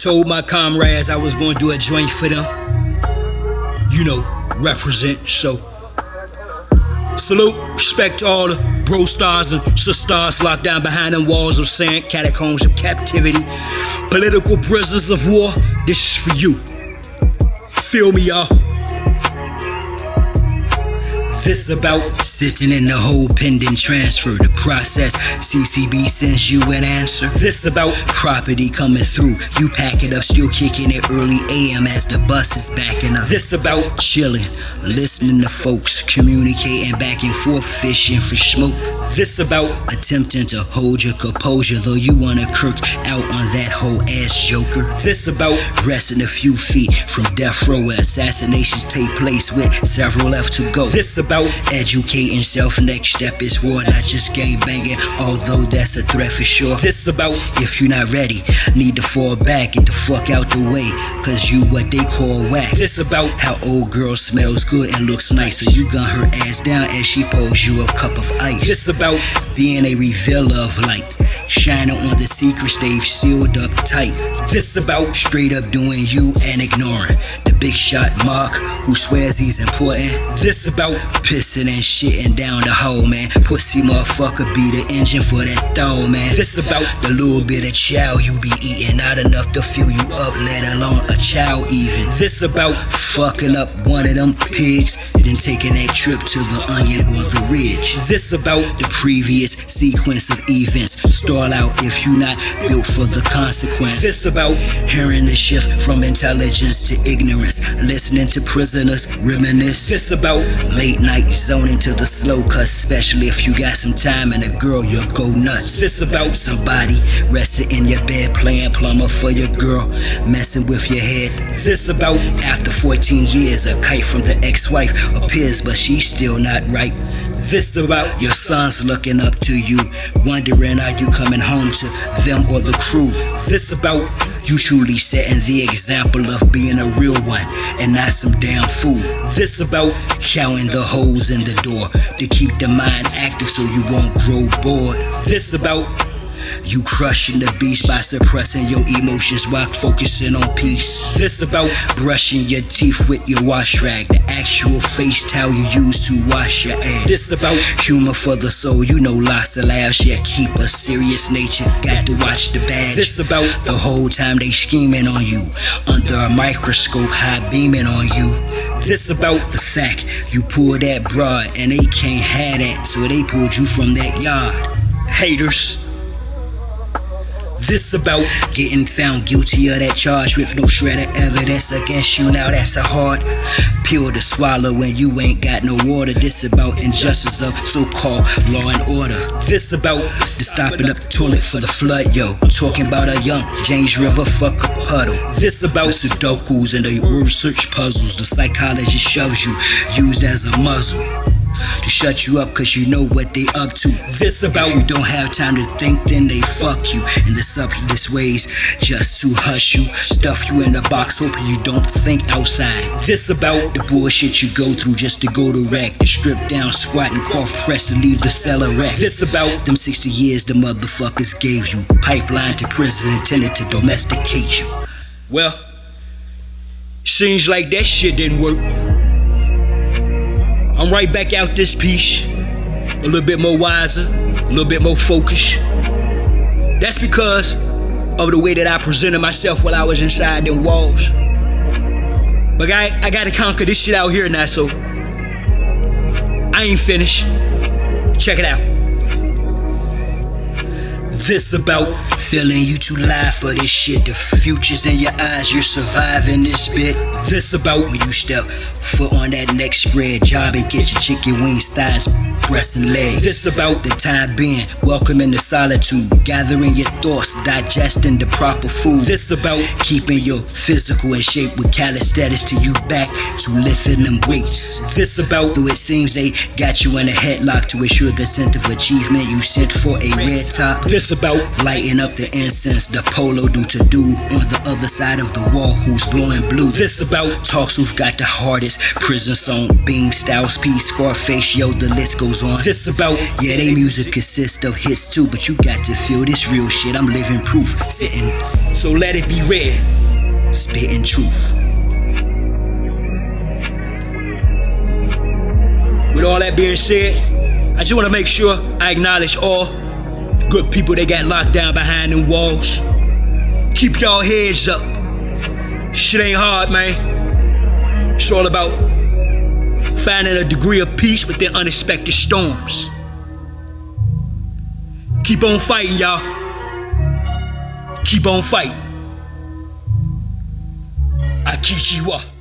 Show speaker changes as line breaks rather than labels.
Told my comrades I was gonna do a joint for them. You know, represent, so. Salute, respect to all the bro stars and sisters locked down behind them walls of sand, catacombs of captivity, political prisoners of war. This is for you. Feel me, y'all. This about sitting in the hole pending transfer. The process, CCB sends you an answer. This about property coming through. You pack it up, still kicking it early AM as the bus is backing up. This about chilling, listening to folks, communicating back and forth, fishing for smoke. This about attempting to hold your composure, though you wanna kirk out on that whole ass joker. This about resting a few feet from death row where assassinations take place with several left to go. This about educating self, next step is war, not just gang banging, although that's a threat for sure. This about if you're not ready, need to fall back, get the fuck out the way, cause you what they call whack. This about how old girl smells good and looks nice, so you gun her ass down as she pours you a cup of ice. This about being a revealer of light, shining on the secrets they've sealed up tight. This about straight up doing you and ignoring the big shot Mark who swears he's important. This about pissing and shitting down the hole, man. Pussy motherfucker be the engine for that throw, man. This about the little bit of chow you be eating, not enough to fill you up, let alone a chow even. This about fucking up one of them pigs, then taking that trip to the Onion or the Ridge. This about the previous sequence of events. Stall out if you not built for the consequence. This about hearing the shift from intelligence to ignorance, listening to prisoners reminisce. This about late night zoning to the slow cuss, especially if you got some time and a girl, you'll go nuts. This about somebody resting in your bed playing plumber for your girl, messing with your head. This about after 14 years a kite from the ex-wife appears but she's still not right. This about your sons looking up to you, wondering are you coming home to them or the crew. This about you truly setting the example of being a real one and not some damn fool. This about counting the holes in the door to keep the mind active so you won't grow bored. This about you crushing the beast by suppressing your emotions while focusing on peace. This about brushing your teeth with your wash rag, the actual face towel you use to wash your ass. This about humor for the soul, you know lots of laughs, yeah, keep a serious nature, got to watch the badge. This about the whole time they scheming on you, under a microscope high beaming on you. This about the fact you pulled that broad and they can't have that, so they pulled you from that yard. Haters. This about getting found guilty of that charge with no shred of evidence against you. Now that's a hard pill to swallow when you ain't got no water. This about injustice of so-called law and order. This about the stopping up the toilet for the flood, yo. I'm talking about a young James River fuck a puddle. This about sudokus and the word search puzzles the psychologist shoves you, used as a muzzle to shut you up cause you know what they up to. This about if you don't have time to think, then they fuck you in the subtlest ways just to hush you, stuff you in a box hoping you don't think outside. This about the bullshit you go through just to go to rec, to strip down, squat and cough press to leave the cell erect. This about them 60 years the motherfuckers gave you, pipeline to prison intended to domesticate you. Well, seems like that shit didn't work. I'm right back out this piece, a little bit more wiser, a little bit more focused. That's because of the way that I presented myself while I was inside them walls. But I gotta conquer this shit out here now, so I ain't finished. Check it out. This about feeling you too live for this shit. The future's in your eyes, you're surviving this bit. This about when you step foot on that next spread, job and get your chicken wings, thighs, breasts and legs. This about the time being, welcoming the solitude, gathering your thoughts, digesting the proper food. This about keeping your physical in shape with calisthenics to you back to lifting them weights. This about though it seems they got you in a headlock to ensure the sense of achievement you sent for a red top. This about lighting up the incense the polo do to do on the other side of the wall who's blowing blue. This about talks who've got the hardest prison song, Bean, Styles P, Scarface, yo, the list goes on. This about, yeah, they music consists of hits too, but you got to feel this real shit, I'm living proof, sitting, so let it be read. spitting truth. With all that being said, I just want to make sure I acknowledge all good people that got locked down behind them walls. Keep y'all heads up. Shit ain't hard, man. It's all about finding a degree of peace within unexpected storms. Keep on fighting, y'all. Keep on fighting. Akichiwa.